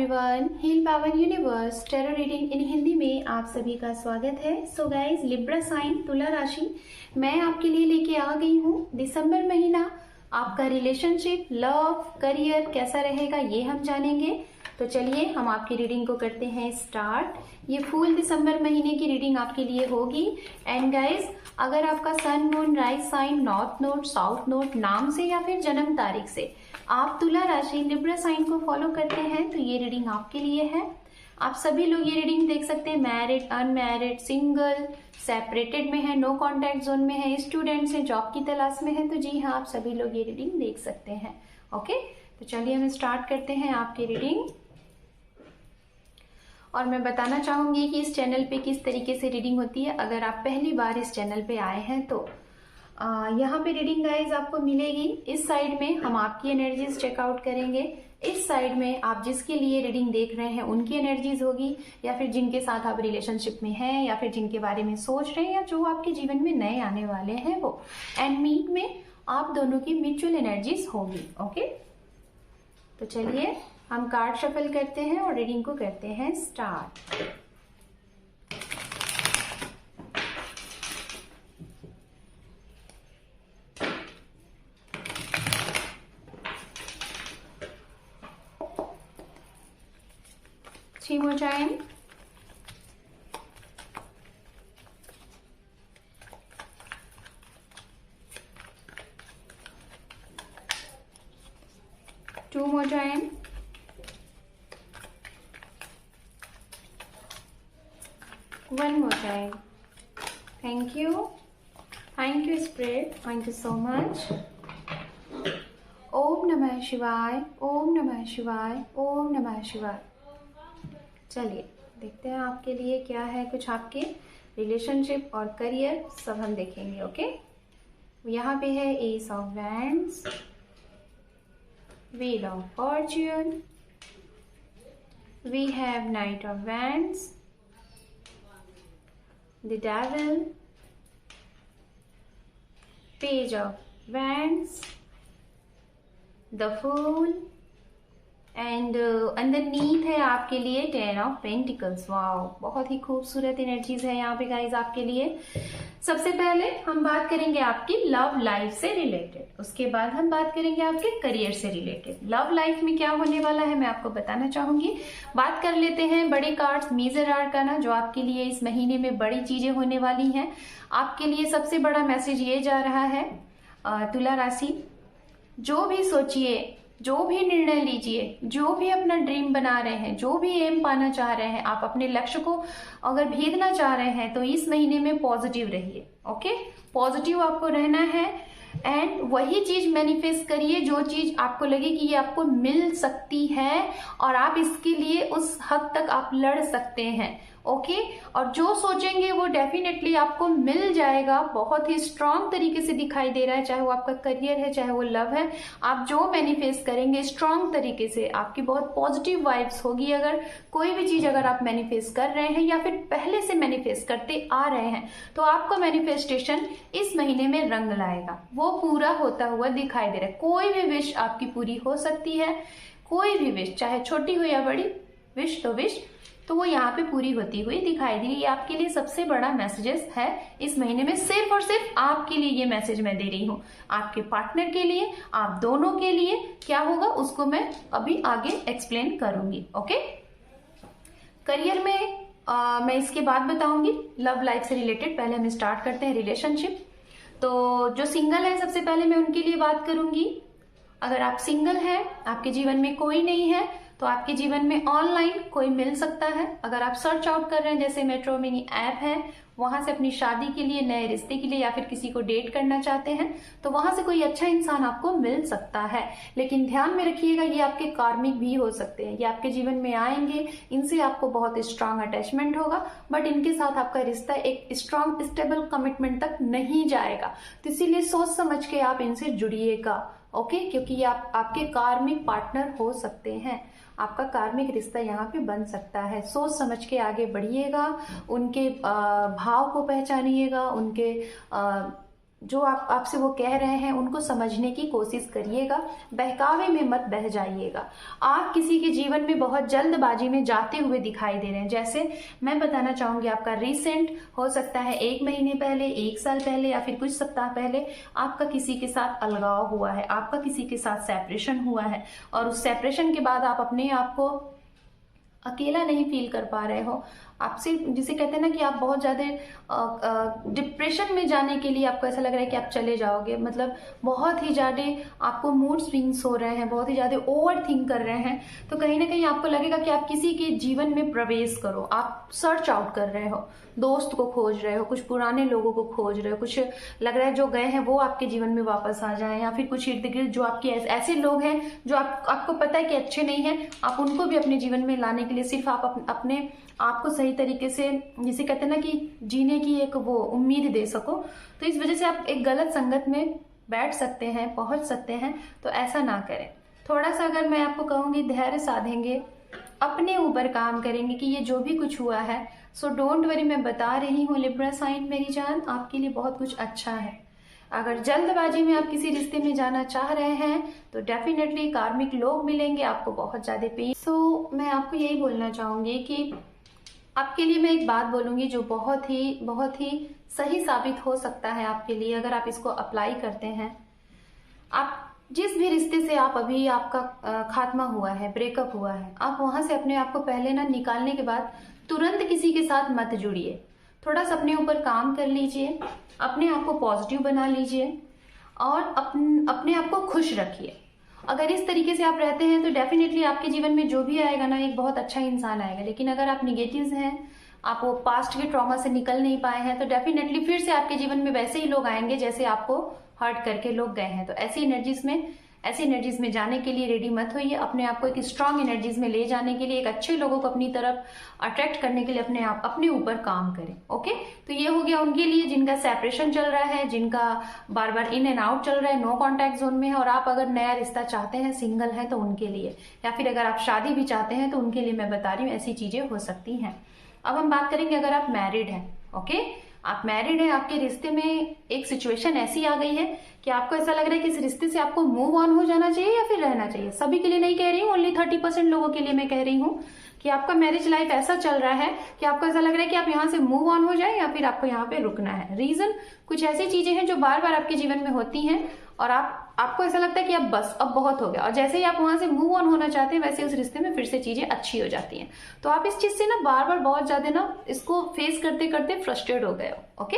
Everyone, heal power universe tarot reading in Hindi में आप सभी का स्वागत है। सो गाइज, लिब्रा साइन तुला राशि मैं आपके लिए लेके आ गई हूँ। दिसंबर महीना आपका रिलेशनशिप, लव, करियर कैसा रहेगा ये हम जानेंगे। तो चलिए हम आपकी रीडिंग को करते हैं स्टार्ट। ये फुल दिसंबर महीने की रीडिंग आपके लिए होगी। एंड गाइज, अगर आपका sun, moon, rise sign, north node, south node नाम से या फिर जन्म तारीख से आप तुला राशि लिब्रा साइन को फॉलो करते हैं तो ये रीडिंग आपके लिए है। आप सभी लोग ये रीडिंग देख सकते हैं। मैरिड, अनमैरिड, सिंगल, सेपरेटेड में है, नो कॉन्टैक्ट जोन में है, स्टूडेंट्स हैं, जॉब की तलाश में है, तो जी हाँ, आप सभी लोग ये रीडिंग देख सकते हैं। ओके, तो चलिए हम स्टार्ट करते हैं आपकी रीडिंग। और मैं बताना चाहूंगी कि इस चैनल पे किस तरीके से रीडिंग होती है। अगर आप पहली बार इस चैनल पे आए हैं तो यहाँ पे रीडिंग गाइज आपको मिलेगी। इस साइड में हम आपकी एनर्जीज चेकआउट करेंगे, इस साइड में आप जिसके लिए रीडिंग देख रहे हैं उनकी एनर्जीज होगी, या फिर जिनके साथ आप रिलेशनशिप में हैं, या फिर जिनके बारे में सोच रहे हैं, या जो आपके जीवन में नए आने वाले हैं वो। एंड मीट में आप दोनों की म्यूचुअल एनर्जीज होगी। ओके, तो चलिए हम कार्ड शफल करते हैं और रीडिंग को करते हैं start. More time. Two more time. One more time. Thank you. Thank you, Spirit. Thank you so much. ओम नमः शिवाय, ओम नमः शिवाय, ओम नमः शिवाय। चलिए देखते हैं आपके लिए क्या है। कुछ आपके रिलेशनशिप और करियर सब हम देखेंगे। ओके, यहाँ पे है ace of wands, wheel of fortune, we have knight of wands, the devil, page of wands, the fool, and underneath है आपके लिए 10 ऑफ पेंटिकल्स। वाओ, बहुत ही खूबसूरत एनर्जीज है यहाँ पे गाइज आपके लिए। सबसे पहले हम बात करेंगे आपकी लव लाइफ से रिलेटेड, उसके बाद हम बात करेंगे आपके करियर से रिलेटेड। लव लाइफ में क्या होने वाला है मैं आपको बताना चाहूंगी। बात कर लेते हैं बड़े कार्ड्स, मेजर आर्काना, जो आपके लिए इस महीने में बड़ी चीजें होने वाली हैं। आपके लिए सबसे बड़ा मैसेज ये जा रहा है, तुला राशि, जो भी सोचिए, जो भी निर्णय लीजिए, जो भी अपना ड्रीम बना रहे हैं, जो भी एम पाना चाह रहे हैं, आप अपने लक्ष्य को अगर भेदना चाह रहे हैं तो इस महीने में पॉजिटिव रहिए। ओके, पॉजिटिव आपको रहना है एंड वही चीज मैनिफेस्ट करिए जो चीज आपको लगे कि ये आपको मिल सकती है और आप इसके लिए उस हद तक आप लड़ सकते हैं। ओके, और जो सोचेंगे वो डेफिनेटली आपको मिल जाएगा। बहुत ही स्ट्रांग तरीके से दिखाई दे रहा है, चाहे वो आपका करियर है, चाहे वो लव है। आप जो मैनिफेस्ट करेंगे स्ट्रांग तरीके से, आपकी बहुत पॉजिटिव वाइब्स होगी। अगर कोई भी चीज अगर आप मैनिफेस्ट कर रहे हैं या फिर पहले से मैनिफेस्ट करते आ रहे हैं तो आपका मैनिफेस्टेशन इस महीने में रंग लाएगा, वो पूरा होता हुआ दिखाई दे रहा है। कोई भी विश आपकी पूरी हो सकती है, कोई भी विश, चाहे छोटी हो या बड़ी विश, तो वो यहाँ पे पूरी होती हुई दिखाई दे रही है। ये आपके लिए सबसे बड़ा मैसेजेस है इस महीने में। सिर्फ और सिर्फ आपके लिए ये मैसेज मैं दे रही हूँ, आपके पार्टनर के लिए, आप दोनों के लिए क्या होगा उसको मैं अभी आगे एक्सप्लेन करूंगी। ओके, करियर में मैं इसके बाद बताऊंगी लव लाइफ से रिलेटेड। पहले हम स्टार्ट करते हैं रिलेशनशिप। तो जो सिंगल है सबसे पहले मैं उनके लिए बात करूंगी। अगर आप सिंगल हैं, आपके जीवन में कोई नहीं है, तो आपके जीवन में ऑनलाइन कोई मिल सकता है। अगर आप सर्च आउट कर रहे हैं, जैसे मैट्रिमोनी ऐप है, वहां से अपनी शादी के लिए, नए रिश्ते के लिए, या फिर किसी को डेट करना चाहते हैं, तो वहां से कोई अच्छा इंसान आपको मिल सकता है। लेकिन ध्यान में रखिएगा, ये आपके कार्मिक भी हो सकते हैं। ये आपके जीवन में आएंगे, इनसे आपको बहुत स्ट्रांग अटैचमेंट होगा, बट इनके साथ आपका रिश्ता एक स्ट्रांग स्टेबल कमिटमेंट तक नहीं जाएगा। तो इसीलिए सोच समझ के आप इनसे जुड़िएगा। ओके, क्योंकि ये आपके कार्मिक पार्टनर हो सकते हैं, आपका कार्मिक रिश्ता यहाँ पे बन सकता है। सोच समझ के आगे बढ़िएगा, उनके भाव को पहचानिएगा, उनके जो आपसे वो कह रहे हैं उनको समझने की कोशिश करिएगा, बहकावे में मत बह जाइएगा। आप किसी के जीवन में बहुत जल्दबाजी में जाते हुए दिखाई दे रहे हैं। जैसे मैं बताना चाहूंगी, आपका रिसेंट हो सकता है 1 महीने पहले, 1 साल पहले या फिर कुछ सप्ताह पहले आपका किसी के साथ अलगाव हुआ है, आपका किसी के साथ सेपरेशन हुआ है, और उस सेपरेशन के बाद आप अपने आप को अकेला नहीं फील कर पा रहे हो। आपसे, जिसे कहते हैं ना कि आप बहुत ज़्यादा डिप्रेशन में जाने के लिए आपको ऐसा लग रहा है कि आप चले जाओगे, मतलब बहुत ही ज़्यादा आपको मूड स्विंग्स हो रहे हैं, बहुत ही ज़्यादा ओवर थिंक कर रहे हैं। तो कहीं ना कहीं आपको लगेगा कि आप किसी के जीवन में प्रवेश करो, आप सर्च आउट कर रहे हो, दोस्त को खोज रहे हो, कुछ पुराने लोगों को खोज रहे हो, कुछ लग रहा है जो गए हैं वो आपके जीवन में वापस आ जाएं, या फिर कुछ इर्द गिर्द जो आपके ऐसे लोग हैं जो आपको पता है कि अच्छे नहीं हैं, आप उनको भी अपने जीवन में लाने के लिए सिर्फ आप अपने आपको सही तरीके से, जिसे कहते हैं ना कि जीने की एक वो उम्मीद दे सको। तो इस वजह से आप एक गलत संगत में बैठ सकते हैं, पहुंच सकते हैं। तो ऐसा ना करें। थोड़ा सा अगर मैं आपको कहूंगी, धैर्य साधेंगे, अपने ऊपर काम करेंगे कि ये जो भी कुछ हुआ है, सो डोंट वरी, मैं बता रही हूँ लिब्रा साइन मेरी जान, आपके लिए बहुत कुछ अच्छा है। अगर जल्दबाजी में आप किसी रिश्ते में जाना चाह रहे हैं तो डेफिनेटली कार्मिक लोग मिलेंगे, आपको बहुत ज्यादा पेन। सो मैं आपको यही बोलना चाहूंगी कि आपके लिए मैं एक बात बोलूंगी जो बहुत ही सही साबित हो सकता है आपके लिए, अगर आप इसको अप्लाई करते हैं। आप जिस भी रिश्ते से आप अभी आपका खात्मा हुआ है, ब्रेकअप हुआ है, आप वहां से अपने आप को पहले ना निकालने के बाद तुरंत किसी के साथ मत जुड़िए। थोड़ा सा अपने ऊपर काम कर लीजिए, अपने आप को पॉजिटिव बना लीजिए और अपने आप को खुश रखिए। अगर इस तरीके से आप रहते हैं तो डेफिनेटली आपके जीवन में जो भी आएगा ना, एक बहुत अच्छा इंसान आएगा। लेकिन अगर आप निगेटिव हैं, आप वो पास्ट के ट्रॉमा से निकल नहीं पाए हैं, तो डेफिनेटली फिर से आपके जीवन में वैसे ही लोग आएंगे जैसे आपको हर्ट करके लोग गए हैं। तो ऐसी एनर्जीज में जाने के लिए रेडी मत होइए। अपने आप को एक स्ट्रांग एनर्जीज में ले जाने के लिए, एक अच्छे लोगों को अपनी तरफ अट्रैक्ट करने के लिए अपने ऊपर काम करें। ओके, तो ये हो गया उनके लिए जिनका सेपरेशन चल रहा है, जिनका बार बार इन एंड आउट चल रहा है, नो कॉन्टैक्ट जोन में है। और आप अगर नया रिश्ता चाहते हैं, सिंगल है, तो उनके लिए, या फिर अगर आप शादी भी चाहते हैं तो उनके लिए मैं बता रही हूँ ऐसी चीजें हो सकती हैं। अब हम बात करेंगे अगर आप मैरिड हैं। ओके, आप मैरिड हैं, आपके रिश्ते में एक सिचुएशन ऐसी आ गई है कि आपको ऐसा लग रहा है कि इस रिश्ते से आपको मूव ऑन हो जाना चाहिए या फिर रहना चाहिए। सभी के लिए नहीं कह रही हूँ, ओनली 30% लोगों के लिए मैं कह रही हूँ कि आपका मैरिज लाइफ ऐसा चल रहा है कि आपको ऐसा लग रहा है कि आप यहाँ से मूव ऑन हो जाए या फिर आपको यहाँ पे रुकना है। रीजन, कुछ ऐसी चीजें हैं जो बार बार आपके जीवन में होती हैं और आपको ऐसा लगता है कि अब बहुत हो गया, और जैसे ही आप वहां से मूव ऑन होना चाहते हैं वैसे उस रिश्ते में फिर से चीजें अच्छी हो जाती हैं। तो आप इस चीज से ना बार बार बहुत ज्यादा ना इसको फेस करते करते फ्रस्ट्रेट हो गए हो। ओके,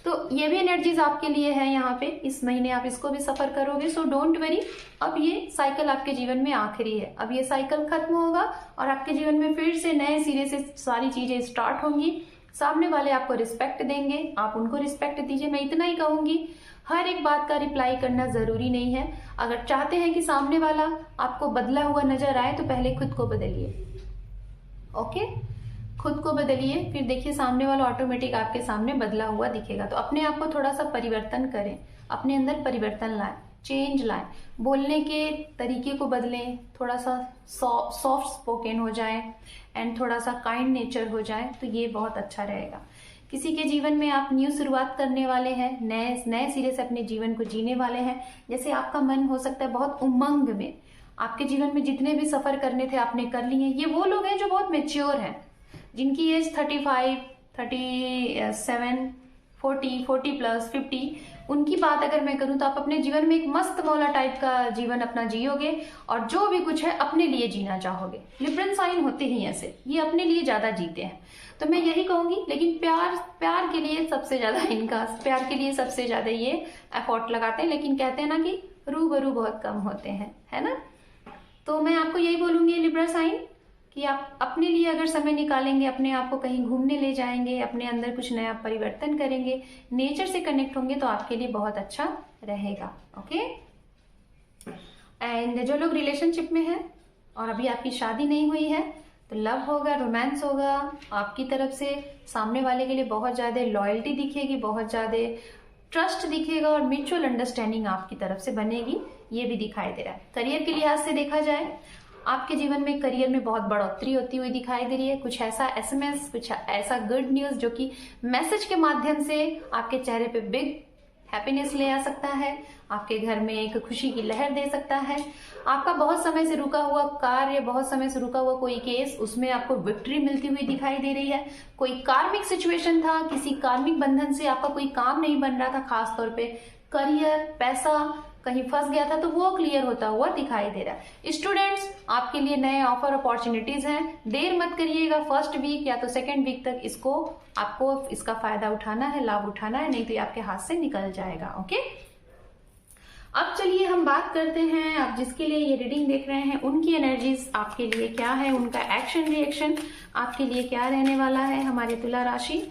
तो ये भी एनर्जीज आपके लिए है यहाँ पे, इस महीने आप इसको भी सफर करोगे। सो डोंट वरी, अब ये साइकिल आपके जीवन में आखिरी है, अब ये साइकिल खत्म होगा और आपके जीवन में फिर से नए सिरे से सारी चीजें स्टार्ट होंगी। सामने वाले आपको रिस्पेक्ट देंगे, आप उनको रिस्पेक्ट दीजिए। मैं इतना ही कहूंगी, हर एक बात का रिप्लाई करना जरूरी नहीं है। अगर चाहते हैं कि सामने वाला आपको बदला हुआ नजर आए तो पहले खुद को बदलिए। ओके, खुद को बदलिए, फिर देखिए सामने वाला ऑटोमेटिक आपके सामने बदला हुआ दिखेगा। तो अपने आप को थोड़ा सा परिवर्तन करें, अपने अंदर परिवर्तन लाएं, चेंज लाएं, बोलने के तरीके को बदलें, थोड़ा सा सॉफ्ट स्पोकन हो जाए एंड थोड़ा सा काइंड नेचर हो जाए, तो ये बहुत अच्छा रहेगा। किसी के जीवन में आप न्यू शुरुआत करने वाले हैं, नए सिरे से अपने जीवन को जीने वाले हैं। जैसे आपका मन हो सकता है बहुत उमंग में, आपके जीवन में जितने भी सफर करने थे आपने कर लिए हैं। ये वो लोग हैं जो बहुत मेच्योर हैं, जिनकी एज 35, 37, 40 प्लस 50। उनकी बात अगर मैं करूं तो आप अपने जीवन में एक मस्त मौला टाइप का जीवन अपना जियोगे और जो भी कुछ है अपने लिए जीना चाहोगे। लिब्रन साइन होते ही ऐसे, ये अपने लिए ज्यादा जीते हैं। तो मैं यही कहूंगी, लेकिन प्यार के लिए सबसे ज्यादा प्यार के लिए सबसे ज्यादा ये एफर्ट लगाते हैं। लेकिन कहते हैं ना कि रूबरू बहुत कम होते हैं, है ना। तो मैं आपको यही बोलूंगी लिब्रा साइन कि आप अपने लिए अगर समय निकालेंगे, अपने आप को कहीं घूमने ले जाएंगे, अपने अंदर कुछ नया परिवर्तन करेंगे, नेचर से कनेक्ट होंगे, तो आपके लिए बहुत अच्छा रहेगा। ओके, एंड जो लोग रिलेशनशिप में हैं और अभी आपकी शादी नहीं हुई है, तो लव होगा, रोमांस होगा आपकी तरफ से। सामने वाले के लिए बहुत ज्यादा लॉयल्टी दिखेगी, बहुत ज्यादा ट्रस्ट दिखेगा और म्यूचुअल अंडरस्टैंडिंग आपकी तरफ से बनेगी, ये भी दिखाई दे रहा है। करियर के लिहाज से देखा जाए, आपके जीवन में करियर में बहुत बढ़ोतरी होती हुई दिखाई दे रही है। कुछ ऐसा SMS, कुछ ऐसा गुड न्यूज जो कि मैसेज के माध्यम से आपके चेहरे पे बिग हैप्पीनेस ले आ सकता है, आपके घर में एक खुशी की लहर दे सकता है। आपका बहुत समय से रुका हुआ कार्य, बहुत समय से रुका हुआ कोई केस, उसमें आपको विक्ट्री मिलती हुई दिखाई दे रही है। कोई कार्मिक सिचुएशन था, किसी कार्मिक बंधन से आपका कोई काम नहीं बन रहा था, खासतौर पे करियर, पैसा कहीं फंस गया था, तो वो क्लियर होता हुआ दिखाई दे रहा है। स्टूडेंट्स, आपके लिए नए ऑफर अपॉर्चुनिटीज हैं, देर मत करिएगा। फर्स्ट वीक या तो सेकेंड वीक तक आपको इसका फायदा उठाना है, लाभ उठाना है, नहीं तो ये आपके हाथ से निकल जाएगा। ओके, अब चलिए हम बात करते हैं, आप जिसके लिए ये रीडिंग देख रहे हैं उनकी एनर्जीज आपके लिए क्या है, उनका एक्शन रिएक्शन आपके लिए क्या रहने वाला है। हमारे तुला राशि,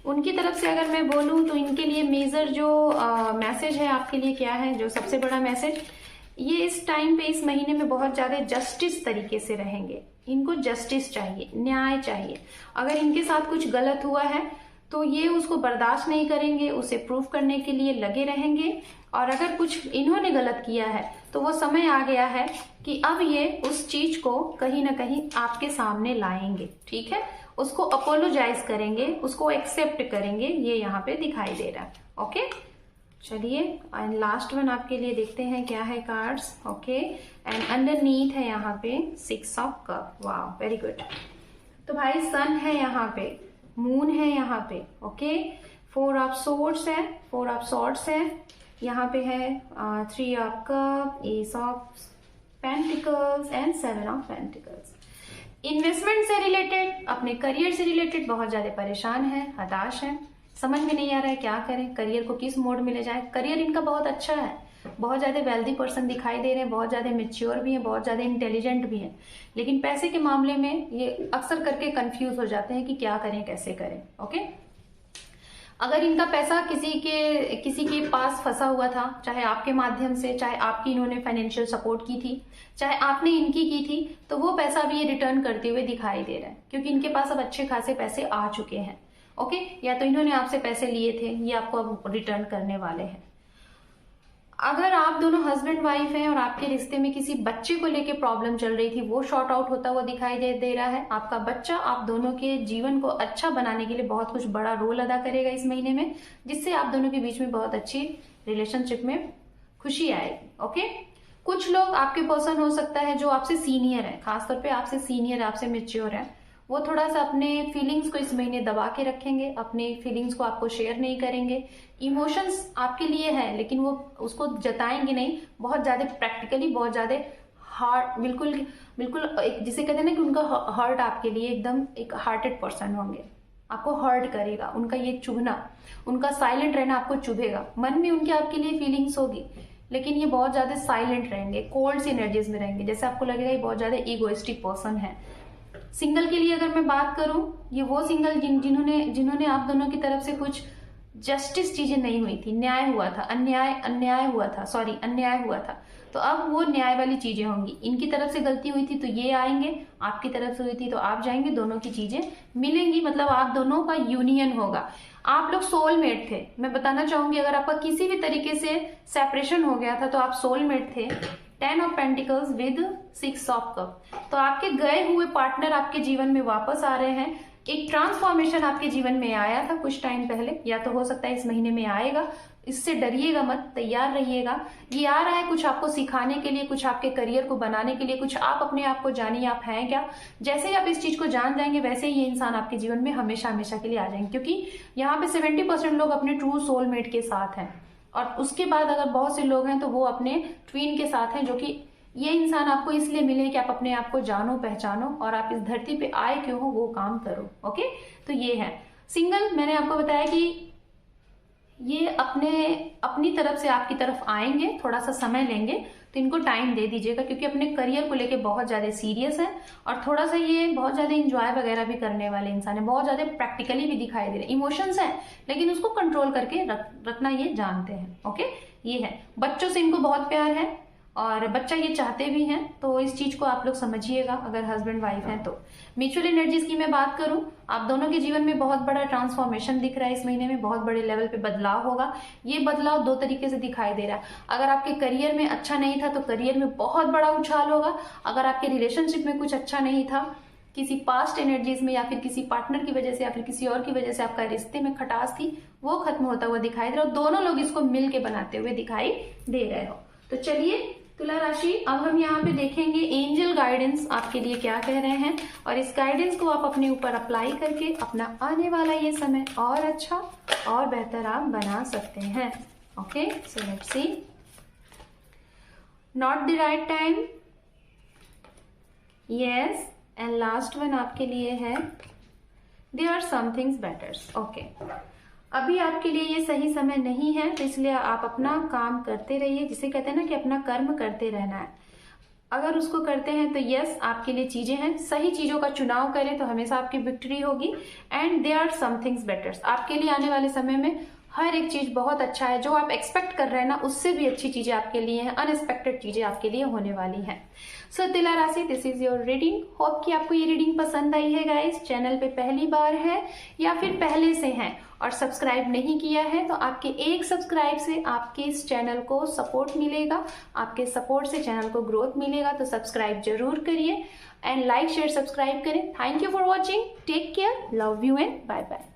उनकी तरफ से अगर मैं बोलूं तो इनके लिए मेजर जो मैसेज है आपके लिए क्या है, जो सबसे बड़ा मैसेज, ये इस टाइम पे, इस महीने में बहुत ज्यादा जस्टिस तरीके से रहेंगे। इनको जस्टिस चाहिए, न्याय चाहिए। अगर इनके साथ कुछ गलत हुआ है तो ये उसको बर्दाश्त नहीं करेंगे, उसे प्रूव करने के लिए लगे रहेंगे। और अगर कुछ इन्होंने गलत किया है तो वो समय आ गया है कि अब ये उस चीज को कहीं ना कहीं आपके सामने लाएंगे। ठीक है, उसको अपोलोजाइज करेंगे, उसको एक्सेप्ट करेंगे, ये यहाँ पे दिखाई दे रहा है। ओके, चलिए एंड लास्ट वन आपके लिए देखते हैं क्या है कार्ड्स। ओके, एंड अंडरनीथ है यहाँ पे 6 ऑफ कप। वाह, वेरी गुड। तो भाई सन है यहाँ पे, मून है यहाँ पे। ओके, 4 ऑफ सोर्ड्स है, 4 ऑफ सॉर्ड्स है यहाँ पे है, 3 of cup, S of pentacles and 7 of pentacles. Investment से रिलेटेड, अपने करियर से रिलेटेड बहुत ज्यादा परेशान है, हताश है, समझ में नहीं आ रहा है क्या करें, करियर को किस मोड में ले जाए। करियर इनका बहुत अच्छा है, बहुत ज्यादा वेल्दी पर्सन दिखाई दे रहे हैं, बहुत ज्यादा मेच्योर भी है, बहुत ज्यादा इंटेलिजेंट भी है, लेकिन पैसे के मामले में ये अक्सर करके कंफ्यूज हो जाते हैं कि क्या करें, कैसे करें। ओके, अगर इनका पैसा किसी के पास फंसा हुआ था, चाहे आपके माध्यम से, चाहे आपकी इन्होंने फाइनेंशियल सपोर्ट की थी, चाहे आपने इनकी की थी, तो वो पैसा भी ये रिटर्न करते हुए दिखाई दे रहा है, क्योंकि इनके पास अब अच्छे खासे पैसे आ चुके हैं। ओके, या तो इन्होंने आपसे पैसे लिए थे, ये आपको अब रिटर्न करने वाले हैं। अगर आप दोनों हस्बैंड वाइफ हैं और आपके रिश्ते में किसी बच्चे को लेके प्रॉब्लम चल रही थी, वो शॉर्ट आउट होता हुआ दिखाई दे रहा है। आपका बच्चा आप दोनों के जीवन को अच्छा बनाने के लिए बहुत कुछ बड़ा रोल अदा करेगा इस महीने में, जिससे आप दोनों के बीच में बहुत अच्छी रिलेशनशिप में खुशी आएगी। ओके, कुछ लोग आपके पर्सन हो सकता है जो आपसे सीनियर है, खासतौर पे आपसे सीनियर, आपसे मेच्योर है, वो थोड़ा सा अपने फीलिंग्स को इस महीने दबा के रखेंगे, अपने फीलिंग्स को आपको शेयर नहीं करेंगे। इमोशंस आपके लिए है लेकिन वो उसको जताएंगे नहीं, बहुत ज्यादा प्रैक्टिकली, बहुत ज्यादा हार्ट, बिल्कुल एक जिसे कहते हैं ना कि उनका हर्ट आपके लिए एकदम एक हार्टेड पर्सन होंगे, आपको हर्ट करेगा उनका ये चुभना, उनका साइलेंट रहना आपको चुभेगा। मन में उनकी आपके लिए फीलिंग्स होगी लेकिन ये बहुत ज्यादा साइलेंट रहेंगे, कोल्ड सी एनर्जीज में रहेंगे, जैसे आपको लगेगा ये बहुत ज्यादा ईगोइस्टिक पर्सन है। सिंगल के लिए अगर मैं बात करूं, ये वो सिंगल जिन्होंने आप दोनों की तरफ से कुछ जस्टिस चीजें नहीं हुई थी, अन्याय हुआ था, तो अब वो न्याय वाली चीजें होंगी। इनकी तरफ से गलती हुई थी तो ये आएंगे, आपकी तरफ से हुई थी तो आप जाएंगे, दोनों की चीजें मिलेंगी, मतलब आप दोनों का यूनियन होगा। आप लोग सोलमेट थे, मैं बताना चाहूंगी, अगर आपका किसी भी तरीके से सेपरेशन हो गया था तो आप सोलमेट थे। 10 of pentacles with 6 of cup, तो आपके गए हुए पार्टनर आपके जीवन में वापस आ रहे हैं। एक ट्रांसफॉर्मेशन आपके जीवन में आया था कुछ टाइम पहले, या तो हो सकता है इस महीने में आएगा, इससे डरिएगा मत, तैयार रहिएगा। ये आ रहा है कुछ आपको सिखाने के लिए, कुछ आपके करियर को बनाने के लिए, कुछ आप अपने आप को जानिए आप हैं क्या। जैसे ही आप इस चीज को जान जाएंगे वैसे ही ये इंसान आपके जीवन में हमेशा हमेशा के लिए आ जाएंगे, क्योंकि यहाँ पे 70% लोग अपने ट्रू सोलमेट के साथ हैं, और उसके बाद अगर बहुत से लोग हैं तो वो अपने ट्वीन के साथ हैं, जो कि ये इंसान आपको इसलिए मिले कि आप अपने आप को जानो, पहचानो, और आप इस धरती पे आए क्यों हो वो काम करो। ओके, तो ये है सिंगल। मैंने आपको बताया कि ये अपनी तरफ से आपकी तरफ आएंगे, थोड़ा सा समय लेंगे, तो इनको टाइम दे दीजिएगा, क्योंकि अपने करियर को लेके बहुत ज्यादा सीरियस है, और थोड़ा सा ये बहुत ज्यादा इंजॉय वगैरह भी करने वाले इंसान है, बहुत ज्यादा प्रैक्टिकली भी दिखाई दे रहे, इमोशंस है लेकिन उसको कंट्रोल करके रखना ये जानते हैं। ओके, ये है। बच्चों से इनको बहुत प्यार है और बच्चा ये चाहते भी हैं, तो इस चीज को आप लोग समझिएगा अगर हस्बैंड वाइफ हैं तो। म्यूचुअल एनर्जीज की मैं बात करूं, आप दोनों के जीवन में बहुत बड़ा ट्रांसफॉर्मेशन दिख रहा है इस महीने में, बहुत बड़े लेवल पे बदलाव होगा। ये बदलाव 2 तरीके से दिखाई दे रहा है। अगर आपके करियर में अच्छा नहीं था तो करियर में बहुत बड़ा उछाल होगा। अगर आपके रिलेशनशिप में कुछ अच्छा नहीं था किसी पास्ट एनर्जीज में या फिर किसी पार्टनर की वजह से या फिर किसी और की वजह से आपका रिश्ते में खटास थी, वो खत्म होता हुआ दिखाई दे रहा हो। दोनों लोग इसको मिलके बनाते हुए दिखाई दे रहे हो। तो चलिए तुला राशि, अब हम यहाँ पे देखेंगे एंजल गाइडेंस आपके लिए क्या कह रहे हैं, और इस गाइडेंस को आप अपने ऊपर अप्लाई करके अपना आने वाला ये समय और अच्छा और बेहतर आप बना सकते हैं। Okay, so let's see. Not the right time, yes, and last one आपके लिए है there are some things better. Okay, अभी आपके लिए ये सही समय नहीं है, तो इसलिए आप अपना काम करते रहिए, जिसे कहते हैं ना कि अपना कर्म करते रहना है। अगर उसको करते हैं तो यस, आपके लिए चीजें हैं, सही चीजों का चुनाव करें तो हमेशा आपकी विक्ट्री होगी। And there are some things better, आपके लिए आने वाले समय में हर एक चीज बहुत अच्छा है। जो आप एक्सपेक्ट कर रहे हैं ना, उससे भी अच्छी चीजें आपके लिए हैं, अनएक्सपेक्टेड चीजें आपके लिए होने वाली हैं। सो तुला राशि, this is your reading. Hope कि आपको ये रीडिंग पसंद आई है गाइस। चैनल पे पहली बार है या फिर पहले से हैं और सब्सक्राइब नहीं किया है, तो आपके एक सब्सक्राइब से आपके इस चैनल को सपोर्ट मिलेगा, आपके सपोर्ट से चैनल को ग्रोथ मिलेगा। तो सब्सक्राइब जरूर करिए एंड लाइक शेयर सब्सक्राइब करें। Thank you for watching, take care, love you and bye bye.